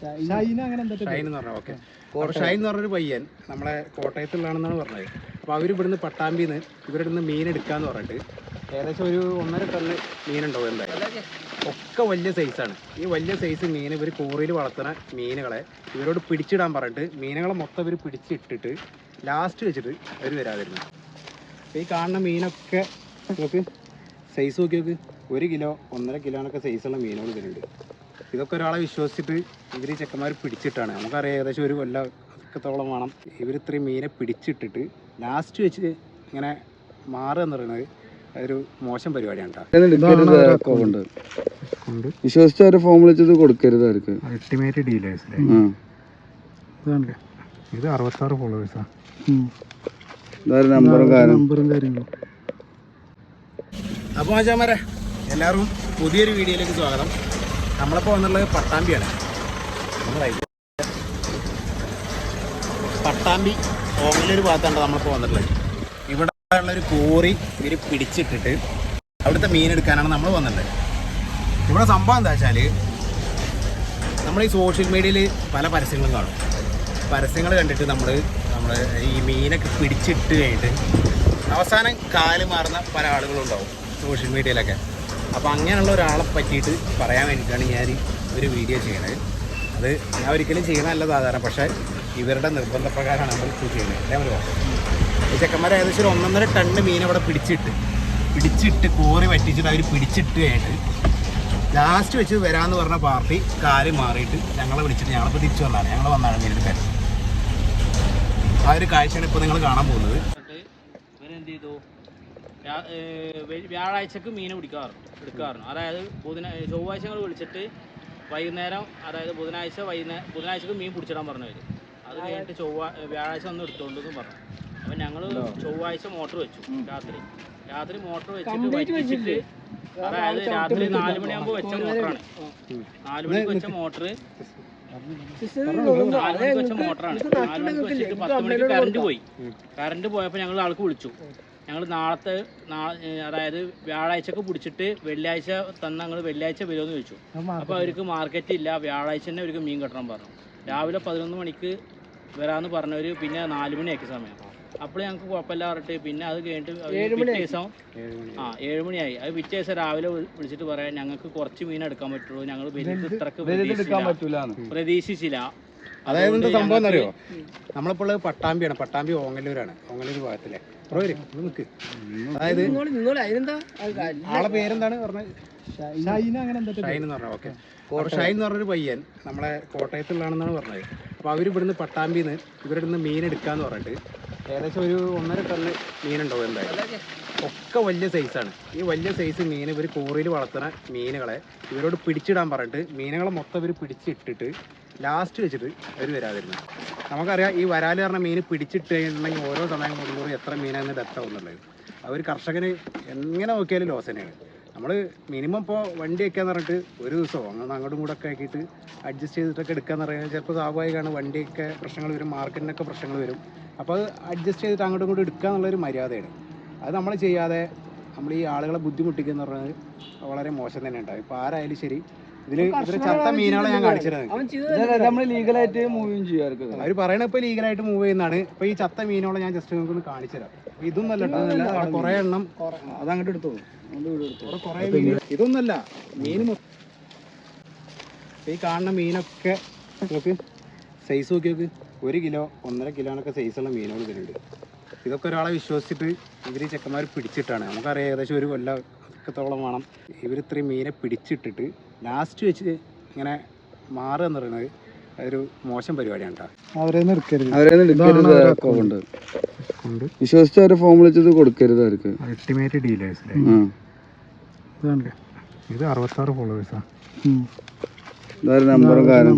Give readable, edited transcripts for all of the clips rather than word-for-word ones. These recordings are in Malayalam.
ഷൈൻ എന്ന് പറഞ്ഞാൽ ഓക്കെ. അപ്പോൾ ഷൈൻ എന്ന് പറഞ്ഞൊരു പയ്യൻ നമ്മളെ കോട്ടയത്തുള്ളതാണെന്നാണ് പറഞ്ഞത്. അപ്പോൾ അവർ ഇവിടുന്ന് പട്ടാമ്പിന്ന് ഇവരുടെ നിന്ന് മീൻ എടുക്കാന്ന് പറഞ്ഞിട്ട് ഏകദേശം ഒരു 1.5 ടണ്ണ് മീനുണ്ടാവും എന്തായാലും. ഒക്കെ വലിയ സൈസാണ്. ഈ വലിയ സൈസ് മീൻ ഇവർ കോറിയിൽ വളർത്തുന്ന മീനുകളെ ഇവരോട് പിടിച്ചിടാൻ പറഞ്ഞിട്ട് മീനുകളെ മൊത്തം ഇവർ പിടിച്ചിട്ടിട്ട് ലാസ്റ്റ് വെച്ചിട്ട് അവർ വരാതിരുന്നു. ഈ കാണുന്ന മീനൊക്കെ നോക്ക്, സൈസ് നോക്കി നോക്ക്. 1 കിലോ 1.5 കിലോനൊക്കെ സൈസുള്ള മീനുകൾ ഇതിലുണ്ട്. ഇതൊക്കെ ഒരാളെ വിശ്വസിച്ചിട്ട് ഇവർ ഈ ചെക്കന്മാർ പിടിച്ചിട്ടാണ്. നമുക്കറിയാം ഏകദേശം ഒരു കൊല്ലത്തോളം വേണം ഇവർ ഇത്രയും മീനെ പിടിച്ചിട്ടിട്ട് ലാസ്റ്റ് വെച്ച് ഇങ്ങനെ മാറുക എന്ന് പറയുന്നത് ഒരു മോശം പരിപാടിയാണ്. വിശ്വസിച്ച് അവരെ ഫോം വിളിച്ചത് കൊടുക്കരുത് അവർക്ക്. Ultimate dealers. ഇത് 66 ഫോളോവേഴ്സാണ്. നമ്പറും കാര്യങ്ങളും. അപ്പോൾ മച്ചാന്മാരെ എല്ലാവരും പുതിയൊരു വീഡിയോയിലേക്ക് സ്വാഗതം. നമ്മളിപ്പോൾ വന്നുള്ളത് പട്ടാമ്പിയാണ്. പട്ടാമ്പി ഓങ്ങലൊരു ഭാഗത്താണ് നമ്മളിപ്പോൾ വന്നിട്ടുള്ളത്. ഇവിടെ ഉള്ളൊരു കോറി ഇവർ പിടിച്ചിട്ടിട്ട് അവിടുത്തെ മീനെടുക്കാനാണ് നമ്മൾ വന്നിട്ടുള്ളത്. ഇവിടെ സംഭവം എന്താ വെച്ചാൽ നമ്മൾ ഈ സോഷ്യൽ മീഡിയയിൽ പല പരസ്യങ്ങളും കാണും. പരസ്യങ്ങൾ കണ്ടിട്ട് നമ്മൾ ഈ മീനൊക്കെ പിടിച്ചിട്ട് കഴിഞ്ഞിട്ട് അവസാനം കാല് മാറുന്ന പല ആളുകളുണ്ടാവും സോഷ്യൽ മീഡിയയിലൊക്കെ. അപ്പോൾ അങ്ങനെയുള്ള ഒരാളെ പറ്റിയിട്ട് പറയാൻ വേണ്ടിയിട്ടാണ് ഞാൻ ഒരു വീഡിയോ ചെയ്യണത്. അത് ഞാൻ ഒരിക്കലും ചെയ്യണമല്ല സാധാരണ, പക്ഷേ ഇവരുടെ നിർബന്ധപ്രകാരമാണ് നമ്മൾ ചെയ്യുന്നത്. അല്ലേ പറയുമോ? ഈ ചെക്കന്മാർ ഏകദേശം ഒരു 1.5 ടണ്ണ് മീൻ അവിടെ പിടിച്ചിട്ട് കോറി വറ്റിച്ചിട്ട് അവർ പിടിച്ചിട്ട് കഴിഞ്ഞിട്ട് ലാസ്റ്റ് വെച്ച് വരാമെന്ന് പറഞ്ഞ പാർട്ടി കാല് മാറിയിട്ട് ഞങ്ങളെ വിളിച്ചിട്ട് ഞങ്ങളിപ്പോൾ തിരിച്ചു വന്നാണ്. ഞങ്ങൾ വന്നാണ് മീനെടുക്കാൻ. ആ ഒരു കാഴ്ചയാണ് ഇപ്പോൾ നിങ്ങൾ കാണാൻ പോകുന്നത്. ഇവരെന്ത് ചെയ്തു, വ്യാഴാഴ്ചക്ക് മീൻ എടുക്കാറുണ്ട്. അതായത് ചൊവ്വാഴ്ചകൾ വിളിച്ചിട്ട് വൈകുന്നേരം, അതായത് ബുധനാഴ്ചക്ക് മീൻ പിടിച്ചിടാൻ പറഞ്ഞവർ. അത് കഴിഞ്ഞിട്ട് വ്യാഴാഴ്ച ഒന്ന് എടുത്തോണ്ടെന്ന് പറഞ്ഞു. അപ്പം ഞങ്ങൾ ചൊവ്വാഴ്ച മോട്ടർ വെച്ചു. രാത്രി മോട്ടർ വെച്ചിട്ട് വറ്റിച്ചിട്ട്, അതായത് രാത്രി 4 മണിയാകുമ്പോൾ വെച്ച മോട്ടറാണ്. 4 മണിക്ക് വെച്ച മോട്ടറാണ്. 4 മണിക്ക് വെച്ചിട്ട് 10 മണിക്ക് കറണ്ട് പോയപ്പോൾ ഞങ്ങൾ ആൾക്ക് വിളിച്ചു. ഞങ്ങൾ അതായത് വ്യാഴാഴ്ചക്ക് പിടിച്ചിട്ട് വെള്ളിയാഴ്ച ഞങ്ങൾ വെള്ളിയാഴ്ച വരുമെന്ന് ചോദിച്ചു. അപ്പോൾ അവർക്ക് മാർക്കറ്റ് ഇല്ല, വ്യാഴാഴ്ച തന്നെ അവർക്ക് മീൻ കിട്ടണം പറഞ്ഞു. രാവിലെ 11 മണിക്ക് വരാമെന്ന് പറഞ്ഞവർ പിന്നെ 4 മണിയാക്കി സമയം. അപ്പോൾ ഞങ്ങൾക്ക് കുഴപ്പമില്ല പറഞ്ഞിട്ട് പിന്നെ അത് കഴിഞ്ഞിട്ട് പിറ്റേ ദിവസം 7 മണിയായി. അത് പിറ്റേ ദിവസം രാവിലെ വിളിച്ചിട്ട് പറയാം, ഞങ്ങൾക്ക് കുറച്ച് മീൻ എടുക്കാൻ പറ്റുള്ളൂ, ഞങ്ങൾ ഇത്രക്ക് പ്രതീക്ഷിച്ചില്ല. അതായത് എന്താ സംഭവം എന്നറിയോ? നമ്മളിപ്പോൾ പട്ടാമ്പിയാണ്. പട്ടാമ്പി ഓങ്ങല്ലൂരാണ്. ഓങ്ങല്ലൂർ ഭാഗത്തിലെ നിൽക്ക്. അതായത് ആളെ പേരെന്താണ് പറഞ്ഞത്? ഷൈൻ എന്ന് പറഞ്ഞാൽ ഓക്കെ. ഷൈൻ എന്ന് പറഞ്ഞൊരു പയ്യൻ നമ്മളെ കോട്ടയത്തുള്ളതാണെന്നാണ് പറഞ്ഞത്. അപ്പോൾ അവർ ഇവിടുന്ന് പട്ടാമ്പിന്ന് ഇവരുടെ നിന്ന് മീൻ എടുക്കാന്ന് പറഞ്ഞിട്ട് ഏകദേശം ഒരു 1.5 ടണ്ണ് മീനുണ്ടാവും എന്തായാലും. ഒക്കെ വലിയ സൈസാണ്. ഈ വലിയ സൈസ് മീൻ ഇവർ കോറിയിൽ വളർത്തുന്ന മീനുകളെ ഇവരോട് പിടിച്ചിടാൻ പറഞ്ഞിട്ട് മീനുകളെ മൊത്തം ഇവർ പിടിച്ചിട്ടിട്ട് ലാസ്റ്റ് വെച്ചിട്ട് അവർ വരാതിരുന്നു. നമുക്കറിയാം ഈ വരാൽ പറഞ്ഞ മീൻ പിടിച്ചിട്ട് കഴിഞ്ഞിട്ടുണ്ടെങ്കിൽ ഓരോ സമയം കൂടുമ്പോൾ എത്ര മീനാണ് ഡെത്ത് ആവുന്നുള്ളത്. അവർ കർഷകന് എങ്ങനെ നോക്കിയാലും ലോസ് തന്നെയാണ്. നമ്മൾ മിനിമം ഇപ്പോൾ വണ്ടി വയ്ക്കാന്ന് പറഞ്ഞിട്ട് ഒരു ദിവസമോ അങ്ങനെ അങ്ങോട്ടും കൂടെ ഒക്കെ ആക്കിയിട്ട് അഡ്ജസ്റ്റ് ചെയ്തിട്ടൊക്കെ എടുക്കാന്ന് പറയുന്നത് ചിലപ്പോൾ സ്വാഭാവികമാണ്. വണ്ടിയൊക്കെ പ്രശ്നങ്ങൾ വരും, മാർക്കറ്റിനൊക്കെ പ്രശ്നങ്ങൾ വരും. അപ്പോൾ അത് അഡ്ജസ്റ്റ് ചെയ്തിട്ട് അങ്ങോട്ടും ഇങ്ങോട്ടും എടുക്കുക എന്നുള്ളൊരു മര്യാദയാണ്. അത് നമ്മൾ ചെയ്യാതെ നമ്മൾ ഈ ആളുകളെ ബുദ്ധിമുട്ടിക്കുക എന്ന് പറയുന്നത് വളരെ മോശം തന്നെ ഉണ്ടാവും. ഇപ്പോൾ ആരായാലും ശരി, ഇതില് ചത്ത മീനുകളെ ഞാൻ കാണിച്ചിരുന്നത് അവർ പറയണ ഇപ്പോൾ ലീഗലായിട്ട് മൂവ് ചെയ്യുന്നതാണ്. ഇപ്പോൾ ഈ ചത്ത മീനുകളെ ഞാൻ ജസ്റ്റ് നിങ്ങൾക്ക് കാണിച്ചു തരാം. ഇതൊന്നല്ല കേട്ടോ, കുറേ എണ്ണം അതങ്ങോട്ട് എടുത്തു. ഇതൊന്നല്ല മീൻ. ഈ കാണുന്ന മീനൊക്കെ നോക്ക്, സൈസ് നോക്കി നോക്ക്. 1 കിലോ 1.5 കിലോനൊക്കെ സൈസുള്ള മീനുകൾ ഇതിലുണ്ട്. ഇതൊക്കെ ഒരാളെ വിശ്വസിച്ചിട്ട് ഇവർ ഈ ചെക്കന്മാർ പിടിച്ചിട്ടാണ്. നമുക്കറിയാം ഏകദേശം ഒരു കൊല്ലത്തോളം വേണം ഇവർ ഇത്രയും മീനെ പിടിച്ചിട്ടിട്ട് ലാസ്റ്റ് വെച്ച് ഇങ്ങനെ മാറുക എന്ന് പറയുന്നത് ഒരു മോശം പരിപാടിയാണ് കേട്ടോ. വിശ്വസിച്ച് അവരെ ഫോം വിളിച്ചത് കൊടുക്കരുത് അവർക്ക്. Ultimate dealers. ഇത് 66 ഫോളോവേഴ്സാണ്. നമ്പറും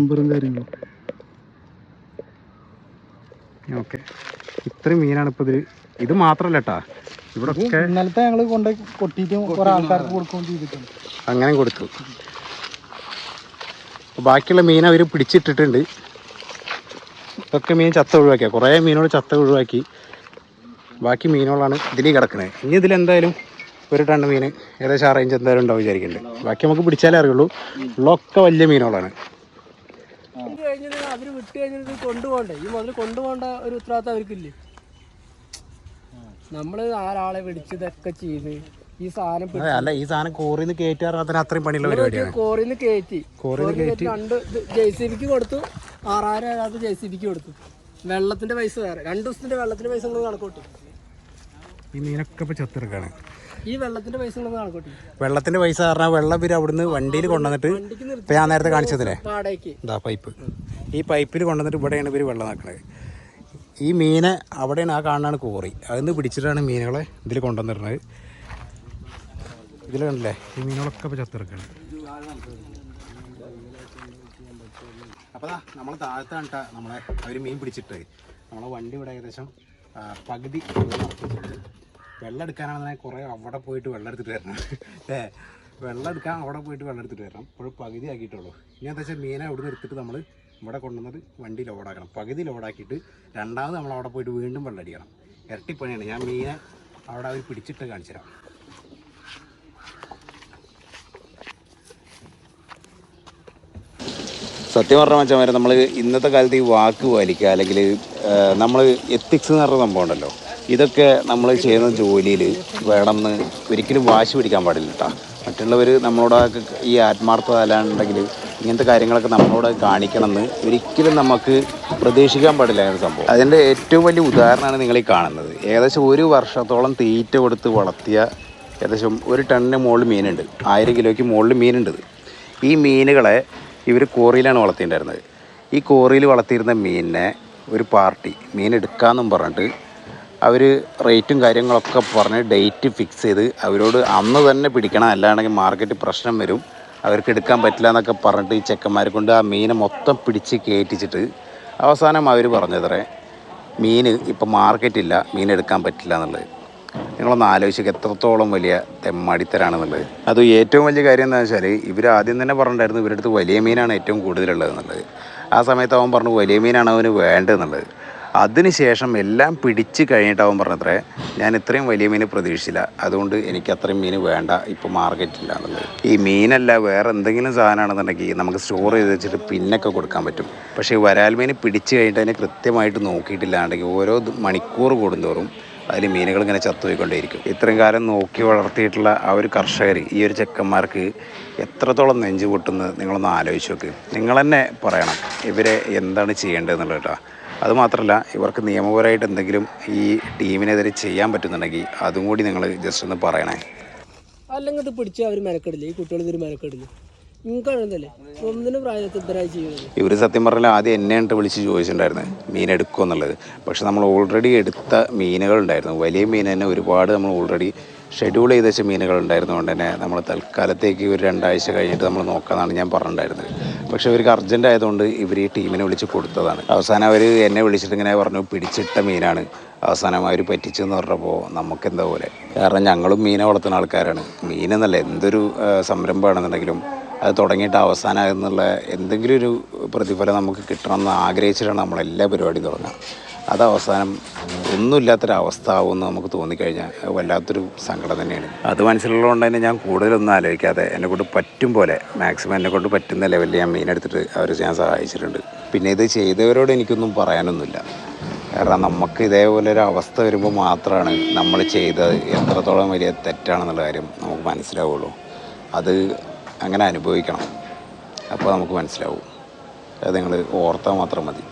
കാര്യങ്ങളും. ഓക്കെ, ഇത്രയും മീനാണ് ഇപ്പോൾ ഇതിൽ. ഇത് മാത്രമല്ല കേട്ടാ, ഇവിടെ ഇന്നലത്തെ ഞങ്ങൾ കൊണ്ട് കൊട്ടിയിട്ട് കുറേ ആൾക്കാർക്ക് കൊടുക്കുകയും ചെയ്തിട്ടുണ്ട്. അങ്ങനെ കൊടുത്തു. ബാക്കിയുള്ള മീൻ അവർ പിടിച്ചിട്ടിട്ടുണ്ട്. ഇതൊക്കെ മീൻ ചത്ത ഒഴിവാക്കിയ കുറേ മീനുകൾ ചത്ത ഒഴിവാക്കി. ബാക്കി മീനുകളാണ് ഇതിൽ കിടക്കുന്നത്. ഇനി ഇതിലെന്തായാലും 1 ടണ്ണ് മീൻ ഏകദേശം ആ റേഞ്ച് എന്തായാലും ഉണ്ടാവും വിചാരിക്കുന്നുണ്ട്. ബാക്കി നമുക്ക് പിടിച്ചാലേ അറിയുള്ളൂ. ഉള്ളൊക്കെ വലിയ മീനുകളാണ്. ഇത് കഴിഞ്ഞിട്ട് അവര് വിട്ട് കഴിഞ്ഞിട്ട് കൊണ്ടുപോകണ്ടേ? ഈ മുതൽ കൊണ്ടുപോകേണ്ട ഒരു ഉത്തരവാദിത്തം അവർക്കില്ലേ? നമ്മള് ആരാളെ പിടിച്ച് ഇതൊക്കെ ചെയ്ത് ഈ സാധനം അല്ല ഈ സാധനം കോറിന്ന് കയറ്റാറാത്തിന് അത്രയും പണിയുള്ള പരിപാടിയാണ്. കോറിന്ന് കയറ്റി 2 JCBക്ക് കൊടുത്തു, 6000 JCBക്ക് കൊടുത്തു. വെള്ളത്തിന്റെ പൈസ വേറെ, 2 ദിവസത്തിന്റെ വെള്ളത്തിന്റെ പൈസ നിങ്ങൾ കണക്കൂട്ടി. ഈ മീനൊക്കെ ഇപ്പൊ ചത്തിറക്കാണ്. ഈ വെള്ളത്തിന്റെ പൈസ നിങ്ങൾ കണക്കൂട്ടി. വെള്ളത്തിന്റെ പൈസ പറഞ്ഞാൽ വെള്ളം ഇവര് അവിടുന്ന് വണ്ടിയിൽ കൊണ്ടുവന്നിട്ട് ഇപ്പൊ ഞാൻ നേരത്തെ കാണിച്ചതില്ലേ ഇതാ പൈപ്പ്, ഈ പൈപ്പിൽ കൊണ്ടുവന്നിട്ട് ഇവിടെയാണ് ഇവര് വെള്ളം നാക്കണത്. ഈ മീനെ അവിടെയാണ് ആ കാണാനാണ് കോറി, അതിന്ന് പിടിച്ചിട്ടാണ് മീനുകളെ ഇതിൽ കൊണ്ടുവന്നിരുന്നത്. ഇതിൽ കണ്ടില്ലേ ഈ മീനുകളൊക്കെ ഇപ്പോൾ ചത്തിറക്കാണ്. അപ്പോൾ നമ്മൾ താഴത്താണ് കേട്ടോ നമ്മളെ അവർ മീൻ പിടിച്ചിട്ട് നമ്മളെ വണ്ടി ഇവിടെ ഏകദേശം പകുതി വെള്ളം എടുക്കാനാണെന്നുണ്ടെങ്കിൽ കുറേ അവിടെ പോയിട്ട് വെള്ളം എടുത്തിട്ട് വരണം. വെള്ളം എടുക്കാൻ അവിടെ പോയിട്ട് വെള്ളം എടുത്തിട്ട് വരണം. ഇപ്പോഴും പകുതി ആക്കിയിട്ടുള്ളൂ. ഇനി എന്താ വെച്ചാൽ മീനെ അവിടെ നിന്ന് എടുത്തിട്ട് നമ്മൾ ഇവിടെ കൊണ്ടുവന്നിട്ട് വണ്ടി ലോഡാക്കണം. പകുതി ലോഡാക്കിയിട്ട് രണ്ടാമത് നമ്മൾ അവിടെ പോയിട്ട് വീണ്ടും വെള്ളം അടിക്കണം. ഇരട്ടിപ്പണിയാണ്. ഞാൻ മീനെ അവിടെ അവർ പിടിച്ചിട്ട് കാണിച്ചു തരാം. സത്യം പറഞ്ഞ മച്ചന്മാരെ, നമ്മൾ ഇന്നത്തെ കാലത്ത് ഈ വാക്ക് പാലിക്കുക അല്ലെങ്കിൽ നമ്മൾ എത്തിക്സ് എന്ന് പറഞ്ഞ സംഭവം ഉണ്ടല്ലോ, ഇതൊക്കെ നമ്മൾ ചെയ്യുന്ന ജോലിയിൽ വേണമെന്ന് ഒരിക്കലും വാശി പിടിക്കാൻ പാടില്ല കേട്ടോ. മറ്റുള്ളവർ നമ്മളോടൊക്കെ ഈ ആത്മാർത്ഥത അല്ലാണ്ടെങ്കിൽ ഇങ്ങനത്തെ കാര്യങ്ങളൊക്കെ നമ്മളോട് കാണിക്കണമെന്ന് ഒരിക്കലും നമുക്ക് പ്രതീക്ഷിക്കാൻ പാടില്ല എന്ന സംഭവം. അതിൻ്റെ ഏറ്റവും വലിയ ഉദാഹരണമാണ് നിങ്ങൾ ഈ കാണുന്നത്. ഏകദേശം 1 വർഷത്തോളം തീറ്റ കൊടുത്ത് വളർത്തിയ ഏകദേശം 1 ടണ്ണിന് മുകളിൽ മീനുണ്ട്, 1000 കിലോയ്ക്ക് മുകളിൽ മീനുണ്ട്. ഈ മീനുകളെ ഇവർ കോറിയിലാണ് വളർത്തിയിട്ടുണ്ടായിരുന്നത്. ഈ കോറിയിൽ വളർത്തിയിരുന്ന മീനിനെ ഒരു പാർട്ടി മീൻ എടുക്കാമെന്നും പറഞ്ഞിട്ട് അവർ റേറ്റും കാര്യങ്ങളൊക്കെ പറഞ്ഞ് ഡേറ്റ് ഫിക്സ് ചെയ്ത് അവരോട് അന്ന് തന്നെ പിടിക്കണം, അല്ലാണ്ടെങ്കിൽ മാർക്കറ്റ് പ്രശ്നം വരും, അവർക്ക് എടുക്കാൻ പറ്റില്ല എന്നൊക്കെ പറഞ്ഞിട്ട് ഈ ചെക്കന്മാരെ കൊണ്ട് ആ മീനെ മൊത്തം പിടിച്ച് കയറ്റിച്ചിട്ട് അവസാനം അവർ പറഞ്ഞതറേ മീൻ ഇപ്പം മാർക്കറ്റില്ല, മീൻ എടുക്കാൻ പറ്റില്ല എന്നുള്ളത്. നിങ്ങളൊന്ന് ആലോചിക്കുക എത്രത്തോളം വലിയ തെമ്മാടിത്തരാണെന്നുള്ളത്. അത് ഏറ്റവും വലിയ കാര്യം എന്താണെന്ന് വെച്ചാൽ ഇവർ ആദ്യം തന്നെ പറഞ്ഞിട്ടുണ്ടായിരുന്നു ഇവരുടെ അടുത്ത് വലിയ മീനാണ് ഏറ്റവും കൂടുതലുള്ളത് എന്നുള്ളത്. ആ സമയത്ത് അവൻ പറഞ്ഞു വലിയ മീനാണ് അവന് വേണ്ടതെന്നുള്ളത്. അതിനുശേഷം എല്ലാം പിടിച്ച് കഴിഞ്ഞിട്ട് അവൻ പറഞ്ഞത്രേ ഞാൻ ഇത്രയും വലിയ മീൻ പ്രതീക്ഷിച്ചില്ല, അതുകൊണ്ട് എനിക്ക് അത്രയും മീൻ വേണ്ട, ഇപ്പോൾ മാർക്കറ്റില്ല എന്നുള്ളത്. ഈ മീനല്ല വേറെ എന്തെങ്കിലും സാധനമാണെന്നുണ്ടെങ്കിൽ നമുക്ക് സ്റ്റോർ ചെയ്ത് വെച്ചിട്ട് പിന്നൊക്കെ കൊടുക്കാൻ പറ്റും. പക്ഷേ വരാൽ മീൻ പിടിച്ച് കഴിഞ്ഞിട്ട് അതിനെ കൃത്യമായിട്ട് നോക്കിയിട്ടില്ലാണ്ടെങ്കിൽ ഓരോ മണിക്കൂർ കൂടുന്തോറും അതിൽ മീനുകൾ ഇങ്ങനെ ചത്തുപോയിക്കൊണ്ടേയിരിക്കും. ഇത്രയും കാലം നോക്കി വളർത്തിയിട്ടുള്ള ആ ഒരു കർഷകർ ഈ ഒരു ചെക്കന്മാർക്ക് എത്രത്തോളം നെഞ്ചു പൊട്ടുന്നത് നിങ്ങളൊന്ന് ആലോചിച്ച് നോക്ക്. നിങ്ങൾ തന്നെ പറയണം ഇവരെ എന്താണ് ചെയ്യേണ്ടതെന്നുള്ളത് കേട്ടോ. അതുമാത്രമല്ല ഇവർക്ക് നിയമപരമായിട്ട് എന്തെങ്കിലും ഈ ടീമിനെതിരെ ചെയ്യാൻ പറ്റുന്നുണ്ടെങ്കിൽ അതും കൂടി നിങ്ങൾ ജസ്റ്റ് ഒന്ന് പറയണേ. അല്ലെങ്കിൽ ഇത് പിടിച്ച് അവർ മെനക്കെടില്ല, ഈ കുട്ടികൾ ഇതൊരു മെനക്കെടില്ല. ഇവർ സത്യം പറഞ്ഞാൽ ആദ്യം എന്നെ വിളിച്ച് ചോദിച്ചിട്ടുണ്ടായിരുന്നു മീൻ എടുക്കുമോ എന്നുള്ളത്. പക്ഷെ നമ്മൾ ഓൾറെഡി എടുത്ത മീനുകളുണ്ടായിരുന്നു, വലിയ മീൻ തന്നെ ഒരുപാട് നമ്മൾ ഓൾറെഡി ഷെഡ്യൂൾ ചെയ്ത് വെച്ച മീനുകൾ ഉണ്ടായിരുന്നതുകൊണ്ട് തന്നെ നമ്മൾ തൽക്കാലത്തേക്ക് ഒരു 2 ആഴ്ച കഴിഞ്ഞിട്ട് നമ്മൾ നോക്കാമെന്നാണ് ഞാൻ പറഞ്ഞിട്ടുണ്ടായിരുന്നത്. പക്ഷേ ഇവർക്ക് അർജൻറ്റ് ആയതുകൊണ്ട് ഇവർ ഈ ടീമിനെ വിളിച്ച് കൊടുത്തതാണ്. അവസാനം അവർ എന്നെ വിളിച്ചിട്ട് ഇങ്ങനെ പറഞ്ഞു പിടിച്ചിട്ട മീനാണ്, അവസാനം അവർ പറ്റിച്ചെന്ന് പറഞ്ഞപ്പോൾ നമുക്കെന്താ പോലെ. കാരണം ഞങ്ങളും മീനെ വളർത്തുന്ന ആൾക്കാരാണ്. മീനെന്നല്ല എന്തൊരു സംരംഭമാണെന്നുണ്ടെങ്കിലും അത് തുടങ്ങിയിട്ട് അവസാനമാകുന്നുള്ള എന്തെങ്കിലും ഒരു പ്രതിഫലം നമുക്ക് കിട്ടണമെന്ന് ആഗ്രഹിച്ചിട്ടാണ് നമ്മളെല്ലാ പരിപാടിയും തുടങ്ങുക. അത് അവസാനം ഒന്നുമില്ലാത്തൊരവസ്ഥ ആവുമെന്ന് നമുക്ക് തോന്നിക്കഴിഞ്ഞാൽ വല്ലാത്തൊരു സങ്കടം തന്നെയാണ്. അത് മനസ്സിലുള്ളതുകൊണ്ട് തന്നെ ഞാൻ കൂടുതലൊന്നും ആലോചിക്കാതെ എന്നെക്കൊണ്ട് പറ്റും പോലെ മാക്സിമം എന്നെക്കൊണ്ട് പറ്റുന്ന ലെവലിൽ ഞാൻ മീനെടുത്തിട്ട് അവർ ഞാൻ സഹായിച്ചിട്ടുണ്ട്. പിന്നെ ഇത് ചെയ്തവരോട് എനിക്കൊന്നും പറയാനൊന്നുമില്ല. കാരണം നമുക്ക് ഇതേപോലെ ഒരു അവസ്ഥ വരുമ്പോൾ മാത്രമാണ് നമ്മൾ ചെയ്തത് എത്രത്തോളം വലിയ തെറ്റാണെന്നുള്ള കാര്യം നമുക്ക് മനസ്സിലാവുള്ളൂ. അത് അങ്ങനെ അനുഭവിക്കണം, അപ്പോൾ നമുക്ക് മനസ്സിലാവും. അത് നിങ്ങൾ ഓർത്താൽ മാത്രം മതി.